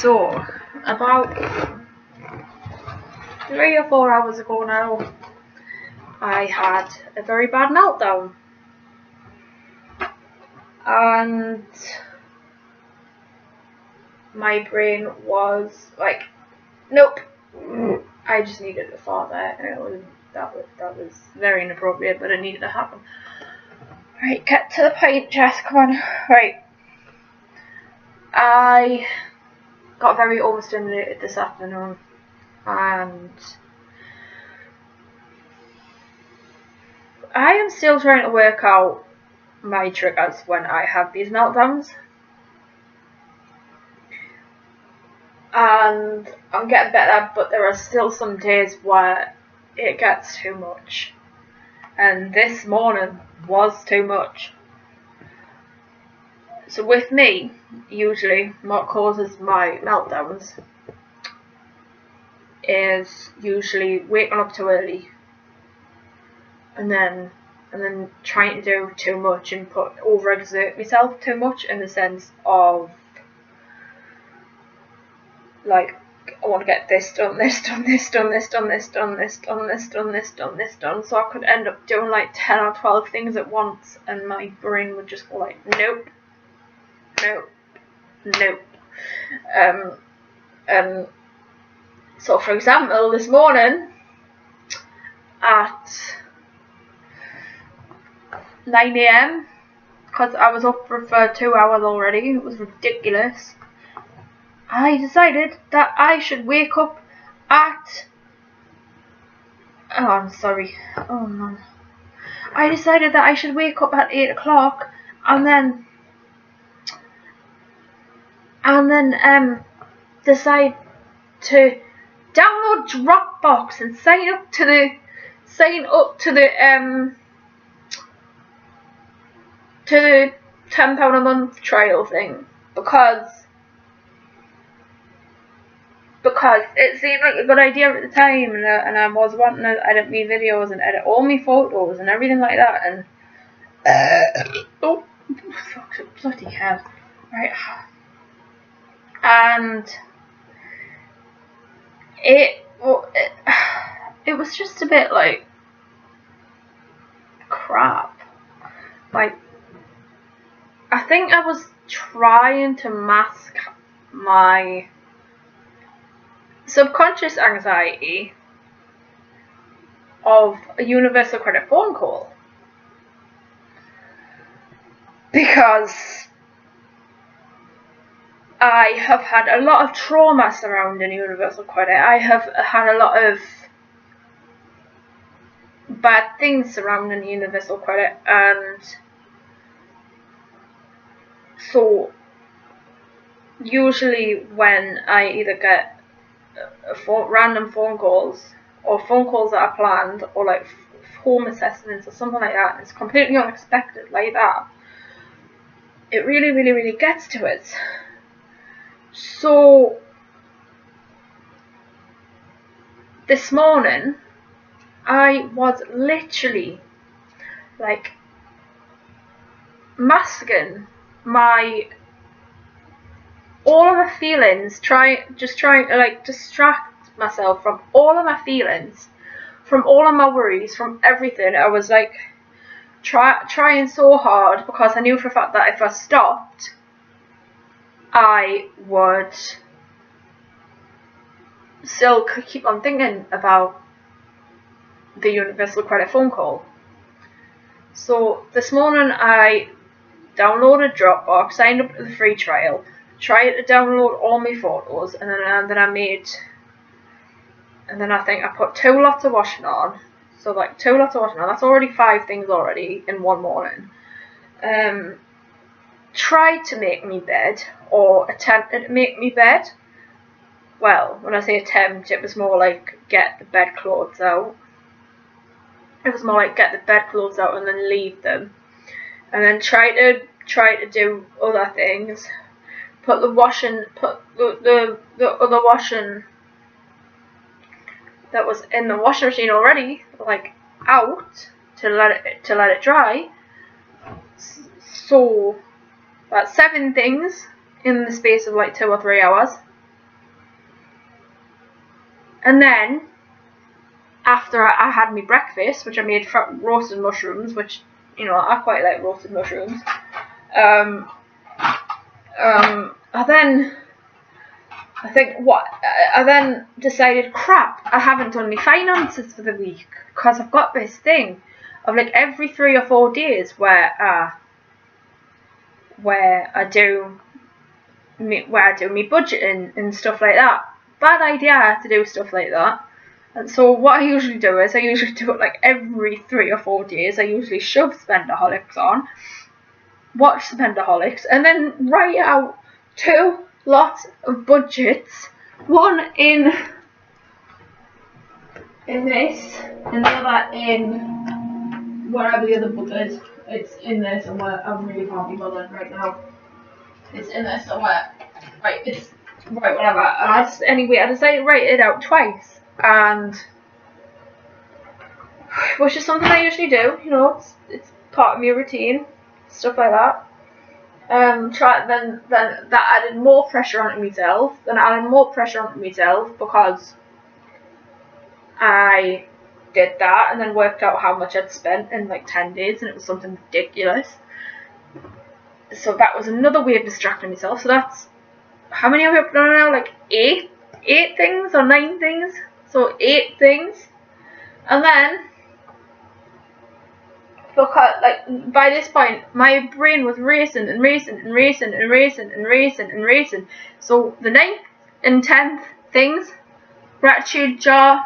So, about 3 or 4 hours ago now, I had a very bad meltdown. And my brain was like, nope, I just needed a thought there. That was very inappropriate, but it needed to happen. Right, get to the point, Jess, come on. Right. I got very overstimulated this afternoon, and I am still trying to work out my triggers when I have these meltdowns. And I'm getting better, but there are still some days where it gets too much. And this morning was too much. So with me, usually what causes my meltdowns is usually waking up too early and then trying to do too much and overexert myself too much, in the sense of like, I want to get this done, so I could end up doing like 10 or 12 things at once, and my brain would just go like, nope. So for example, this morning at 9 AM, because I was up for 2 hours already, it was ridiculous, I decided that I should wake up at... I decided that I should wake up at 8 o'clock and then decide to download Dropbox and sign up to the £10 a month trial thing, because it seemed like a good idea at the time, and I was wanting to edit my videos and edit all my photos and everything like that, and oh fuck, bloody hell, right, and it was just a bit like crap. Like, I think I was trying to mask my subconscious anxiety of a universal credit phone call, because I have had a lot of trauma surrounding universal credit. I have had a lot of bad things surrounding universal credit, and so usually when I either get random phone calls, or phone calls that are planned, or like home assessments or something like that, it's completely unexpected like that, it really gets to it. So this morning I was literally like masking all of my feelings, trying to like distract myself from all of my feelings, from all of my worries, from everything. I was like trying so hard, because I knew for a fact that if I stopped, I would still keep on thinking about the universal credit phone call. So this morning I downloaded Dropbox, signed up to the free trial, tried to download all my photos, and then I think I put 2 lots of washing on. So like 2 lots of washing on, that's already 5 things already in one morning. Tried to make me bed, or attempted to make me bed. Well, when I say attempt, it was more like get the bedclothes out. It was more like get the bedclothes out and then leave them, and then try to do other things. Put the other washing that was in the washing machine already, like, out to let it dry. So that's 7 things in the space of like 2 or 3 hours. And then after I had my breakfast, which I made from roasted mushrooms, which, you know, I quite like roasted mushrooms. I then decided, crap, I haven't done my finances for the week, because I've got this thing of like every 3 or 4 days where I do my budgeting and stuff like that. Bad idea to do stuff like that. And so what I usually do is I usually do it like every 3 or 4 days. I usually shove Spendaholics on, watch Spendaholics, and then write out 2 lots of budgets. One in this, and the other in wherever the other book is. It's in there somewhere. I really can't be bothered right now. It's in there somewhere. Right, it's right, whatever. I decided to write it out twice, and which is something I usually do. You know, it's part of my routine, stuff like that. Then that added more pressure onto myself. Because I did that and then worked out how much I'd spent in like 10 days, and it was something ridiculous. So that was another way of distracting myself. So that's, how many are we up to now? Like 8 things or 9 things. So 8 things. And then, because like by this point my brain was racing. So the 9th and 10th things, gratitude jar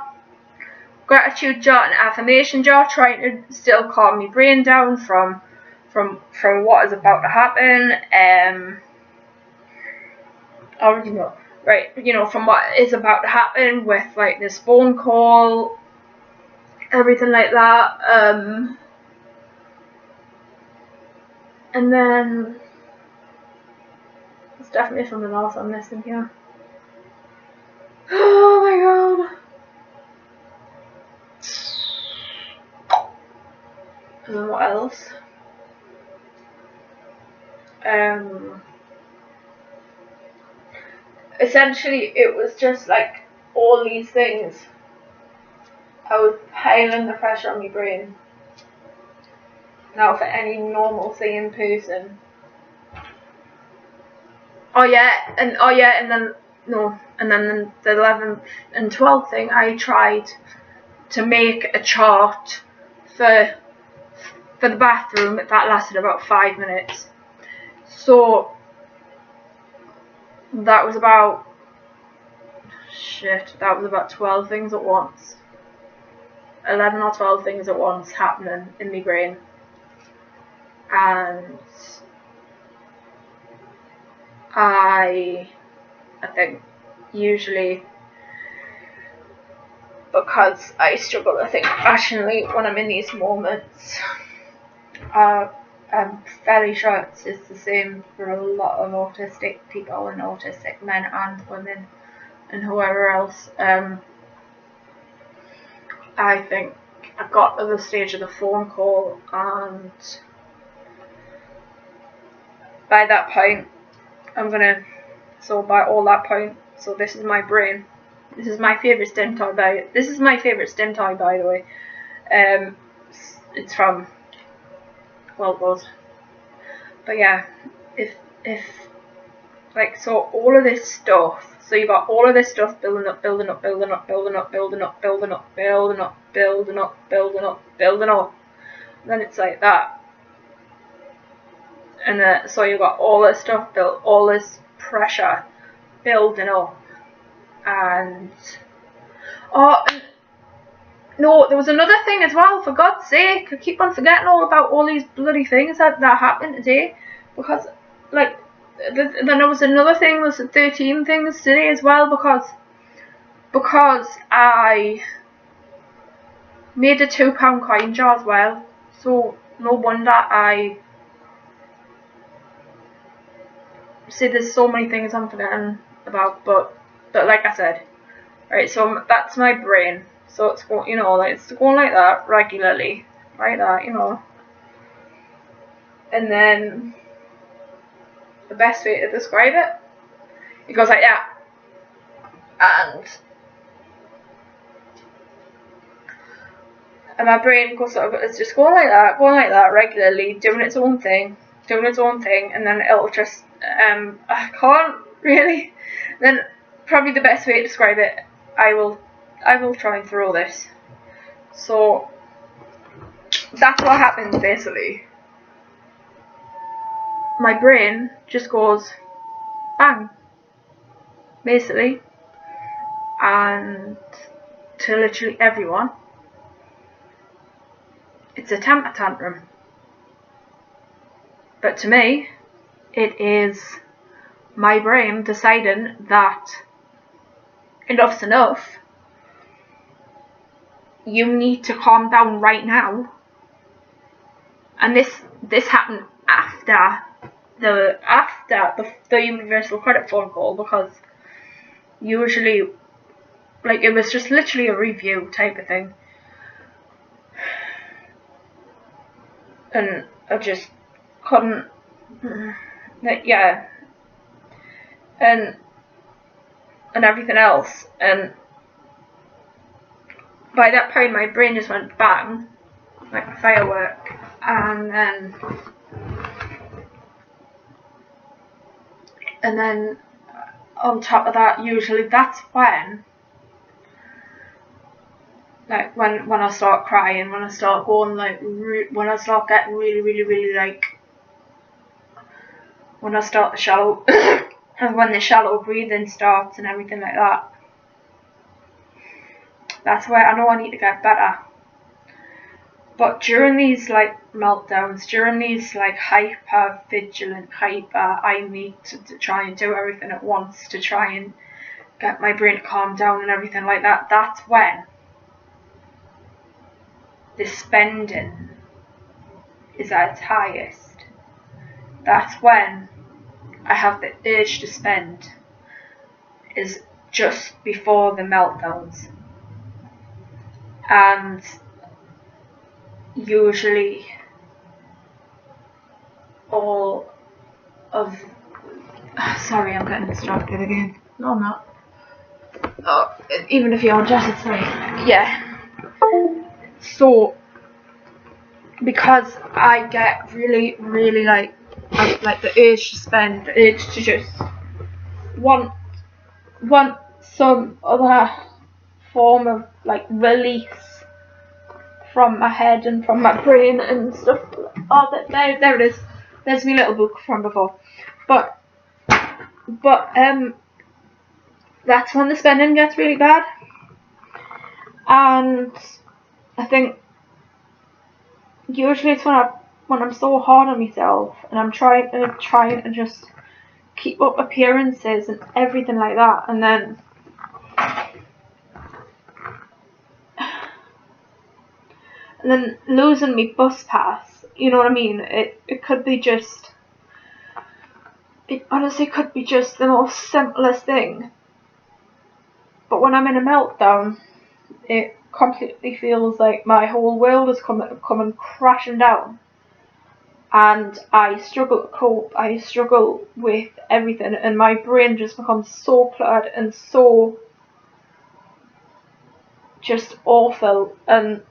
and affirmation jar, trying to still calm my brain down from what is about to happen. Already know, right? You know, from what is about to happen with like this phone call, everything like that. And then there's definitely something else I'm missing here. Oh my god. And then what else? Essentially it was just like all these things. I was piling the pressure on my brain. Now for any normal sane person. And then the 11th and 12th thing, I tried to make a chart for the bathroom. That lasted about 5 minutes. So that was about 12 things at once. 11 or 12 things at once happening in my brain. And I think usually, because I struggle to think rationally when I'm in these moments, I'm fairly sure it's the same for a lot of autistic people and autistic men and women and whoever else. I think I got to the stage of the phone call, and by that point, so this is my brain. This is my favourite stim toy, by the way. It's from, well, it was. But yeah, if like, so all of this stuff, so you got all of this stuff building up, then it's like that. And so you got all this stuff built, all this pressure building up, and no, there was another thing as well, for God's sake. I keep on forgetting all about all these bloody things that happened today, because like then there was another thing, there's 13 things today as well, because I made a £2 coin jar as well. So no wonder I see, there's so many things I'm forgetting about, but like I said, right, so that's my brain. So it's going, it's going like that regularly, like that, and then the best way to describe it goes like that, and and my brain goes sort of, it's just going like that regularly, doing its own thing, and then it'll just, I can't really, then probably the best way to describe it, I will try and throw this. So, that's what happens basically. My brain just goes bang, basically, and to literally everyone, it's a temper tantrum. But to me, it is my brain deciding that enough's enough. You need to calm down right now. And this happened after the universal credit phone call, because usually, like, it was just literally a review type of thing, and I just couldn't, yeah, and everything else, and by that point my brain just went bang, like a firework, and then on top of that, usually that's when, like, when I start crying, when I start going, like, when I start getting really, like, when I start the shallow, and when the shallow breathing starts and everything like that, that's where I know I need to get better. But during these, like, meltdowns, during these, like, hyper vigilant, I need to try and do everything at once to try and get my brain to calm down and everything like that, that's when the spending is at its highest. That's when I have the urge to spend, is just before the meltdowns. And usually all of, sorry, I'm getting distracted again. No, I'm not. Oh, even if you're just, it's like, yeah. So, because I get really, like the urge to spend, the urge to just want some other form of, like, release from my head and from my brain and stuff. Oh, there it is. There's my little book from before. But that's when the spending gets really bad. And I think usually it's when I'm so hard on myself and I'm trying to just keep up appearances and everything like that, and then losing me bus pass, you know what I mean? It could be just, it honestly could be just the most simplest thing. But when I'm in a meltdown, it completely feels like my whole world is coming crashing down. And I struggle to cope, I struggle with everything, and my brain just becomes so cluttered and so just awful. And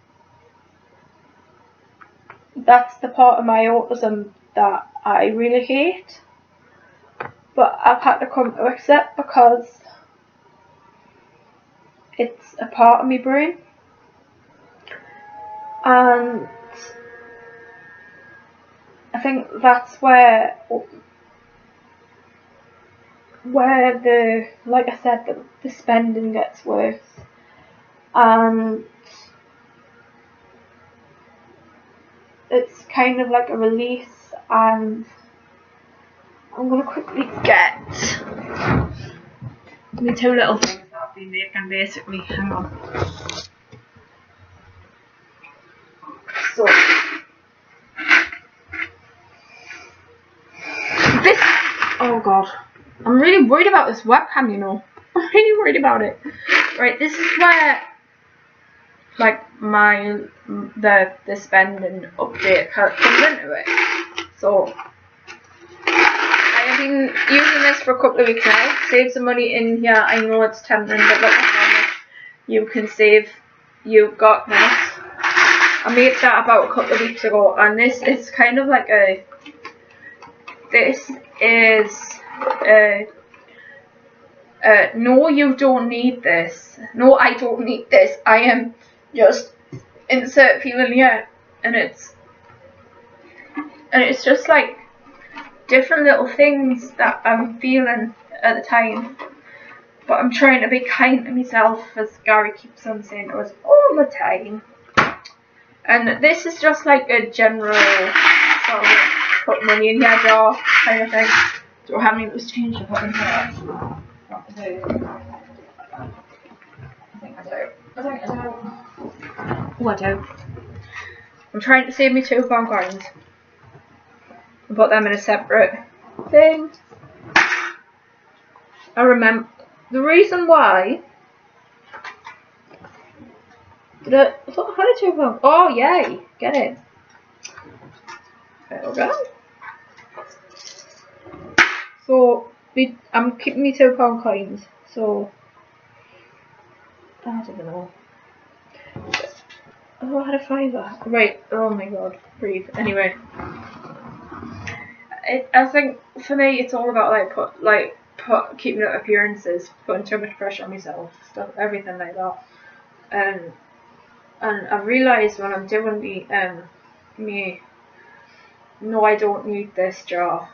that's the part of my autism that I really hate, but I've had to come to accept because it's a part of my brain. And I think that's where the, like I said, the spending gets worse. And it's kind of like a release, and I'm going to quickly get the two little things that I've been making, basically. Hang on. So, this, oh god, I'm really worried about this webcam, you know. I'm really worried about it. Right, this is where, like, the spending update comes into it. So, I have been using this for a couple of weeks now. Save some money in here. I know it's tempting, but look how much you can save. You've got this. I made that about a couple of weeks ago, and this is kind of like no, you don't need this. No, I don't need this. I am just insert feeling here, and it's just like different little things that I'm feeling at the time. But I'm trying to be kind to myself, as Gary keeps on saying to us all the time. And this is just like a general sort of put money in your jar kind of thing. Do I have any loose change to put in here? I do. I think I do. Oh, I do. I'm trying to save me £2 coins and put them in a separate thing. I remember the reason why. I thought I had a £2. Oh, yay! Get it. There we go. So I'm keeping me £2 coins. So I don't know. Oh, I had a £5. Right. Oh my god. Breathe. Anyway, I think for me it's all about keeping up appearances, putting too much pressure on myself, stuff, everything like that. And I realise when I'm doing me, no, I don't need this jar.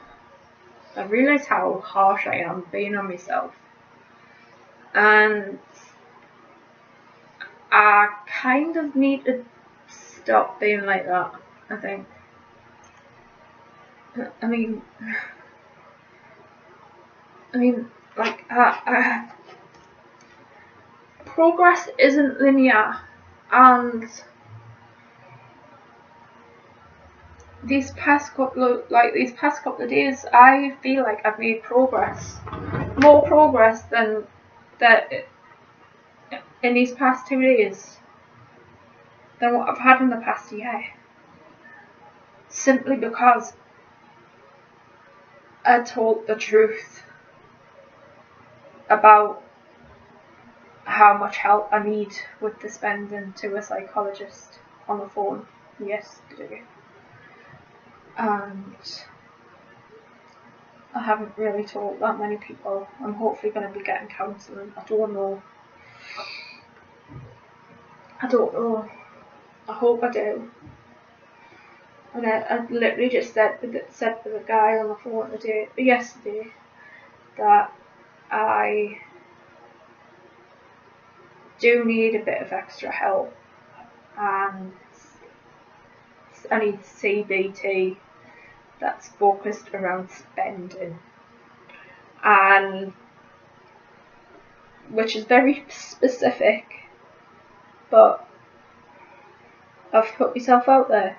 I realise how harsh I am being on myself, and I kind of need to stop being like that. I think. I mean, like progress isn't linear, and these past couple of days, I feel like I've made progress, more progress than that in these past 2 days than what I've had in the past year. Simply because I told the truth about how much help I need with the spending to a psychologist on the phone yesterday. And I haven't really told that many people. I'm hopefully going to be getting counselling. I don't know. I hope I do. And I literally just said to the guy on the phone yesterday that I do need a bit of extra help, and I need CBT that's focused around spending, and which is very specific, but I've put myself out there.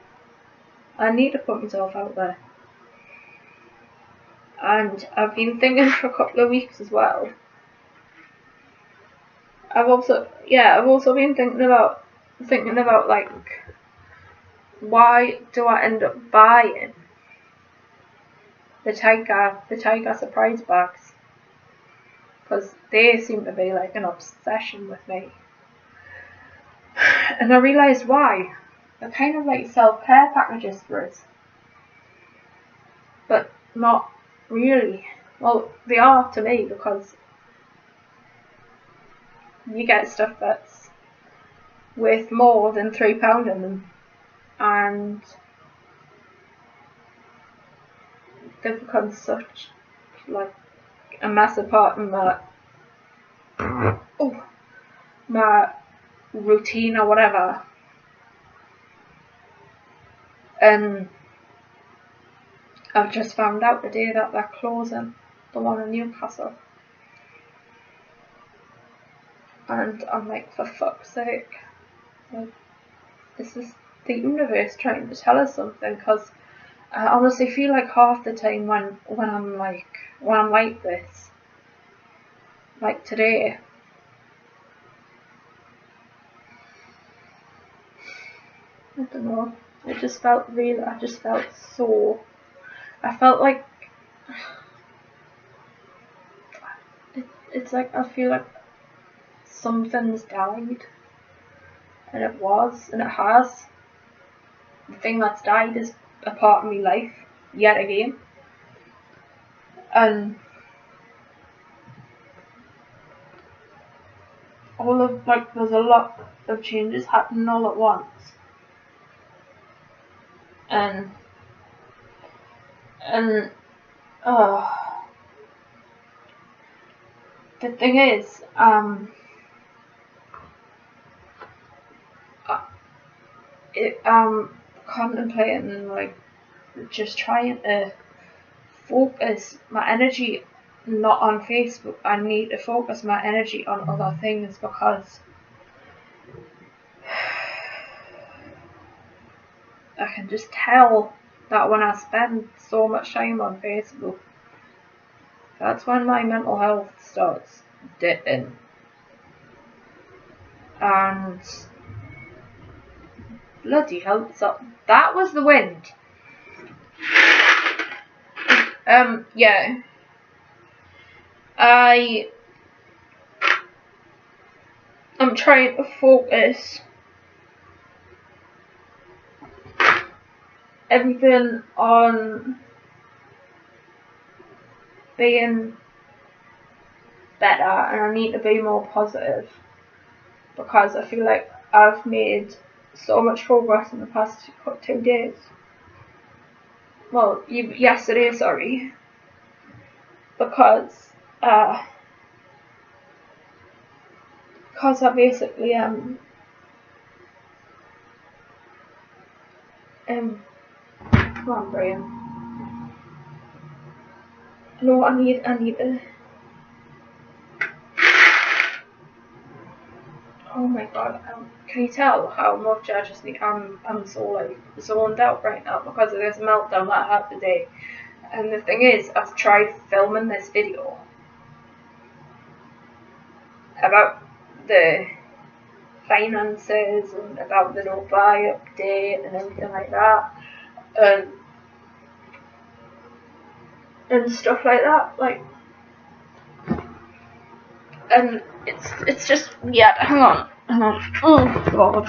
I need to put myself out there. And I've been thinking for a couple of weeks as well. I've also been thinking about like, why do I end up buying the Tiger surprise bags? Because they seem to be like an obsession with me. And I realised why. They're kind of like self-care packages for us. But not really. Well, they are to me, because you get stuff that's worth more than £3 in them, and they've become such like a massive part of my routine or whatever. And I've just found out today that they're closing the one in Newcastle. And I'm like, for fuck's sake. Like, this is the universe trying to tell us something, because I honestly feel like half the time when I'm like this, like today, I don't know, I just felt so, I felt like, it's like, I feel like something's died, and it has, the thing that's died is a part of my life yet again. And all of there's a lot of changes happening all at once. And the thing is, contemplating just trying to focus my energy not on Facebook. I need to focus my energy on other things, because I can just tell that when I spend so much time on Facebook, that's when my mental health starts dipping. And bloody hell, so that was the wind. Yeah. I'm trying to focus everything on being better, and I need to be more positive, because I feel like I've made so much progress in the past 2 days. Well, yesterday, sorry. Because I basically come on, Brian. No, I need to. Oh my god, can you tell how much I just need? I'm so zoned out right now because of this meltdown that I had today. And the thing is, I've tried filming this video about the finances and about the no buy update and everything like that, and stuff like that, and it's just, yeah, hang on, oh god.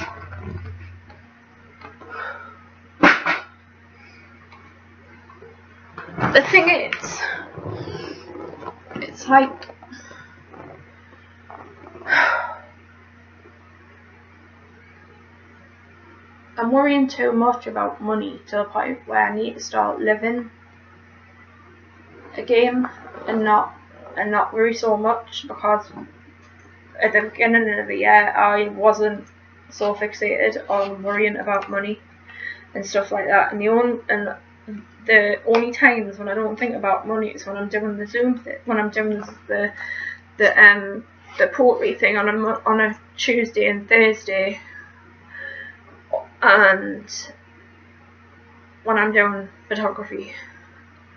The thing is, it's like, I'm worrying too much about money to the point where I need to start living again and not worry so much, because at the beginning of the year I wasn't so fixated on worrying about money and stuff like that, and the only times when I don't think about money is when I'm doing the Zoom thing, when I'm doing the poetry thing on a Tuesday and Thursday, and when I'm doing photography.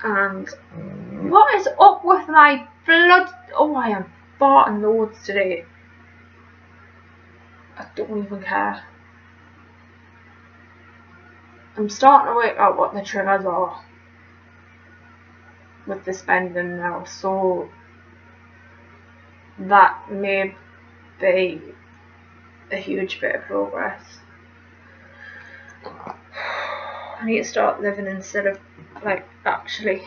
And what is up with my blood? Oh, I am farting loads today. I don't even care. I'm starting to work out what the triggers are with the spending now, so that may be a huge bit of progress. I need to start living instead of actually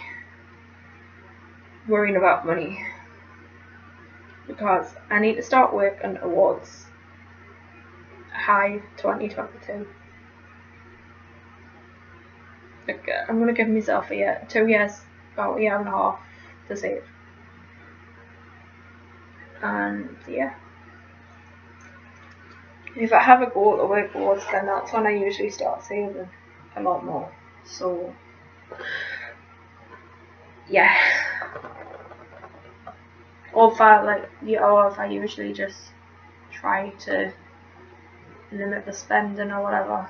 worrying about money, because I need to start working towards high 2022. I'm gonna give myself 2 years, about a year and a half to save, and yeah, if I have a goal to work towards, then that's when I usually start saving a lot more. So yeah, or if I usually just try to limit the spending or whatever.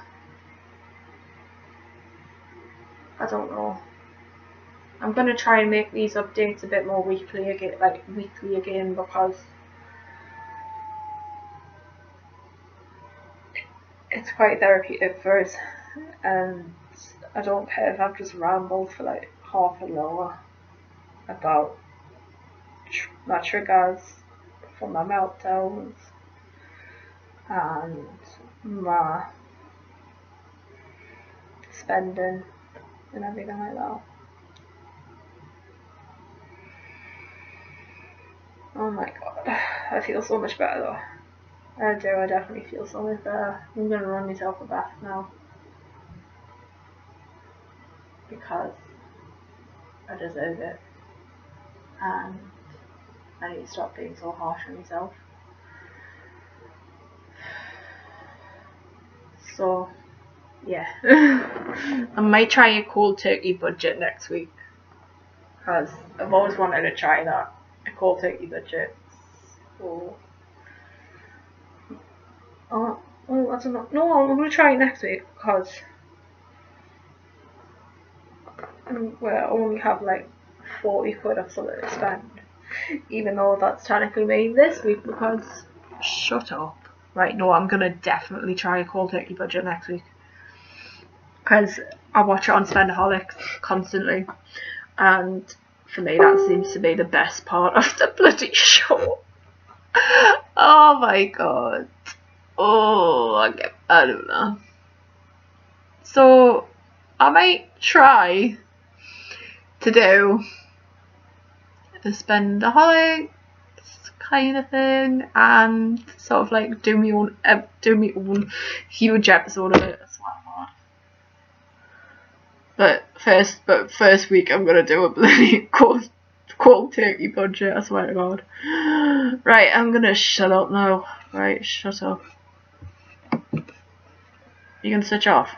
I don't know. I'm gonna try and make these updates a bit more weekly again, because it's quite therapeutic for us, and I don't care if I've just rambled for half an hour about my triggers for my meltdowns and my spending and everything like that. Oh my god, I feel so much better though. I do, I definitely feel so much better. I'm gonna run myself a bath now. Because I deserve it. And I need to stop being so harsh on myself. So, yeah. I might try a cold turkey budget next week. Because I've always wanted to try that. A cold turkey budget. So, I don't know. No, I'm going to try it next week. Because I only have like 40 quid or something to spend. Even though that's technically made this week because... Shut up. Right, no, I'm going to definitely try a cold turkey budget next week. Because I watch it on Spendaholics constantly. And for me, that seems to be the best part of the bloody show. Oh my god. Oh, I don't know. So, I might try to do the Spendaholics kind of thing and sort of like do my own huge episode of it as well. But first week I'm gonna do a bloody cold turkey budget, I swear to god. Right, I'm gonna shut up now. Right, shut up. You can switch off.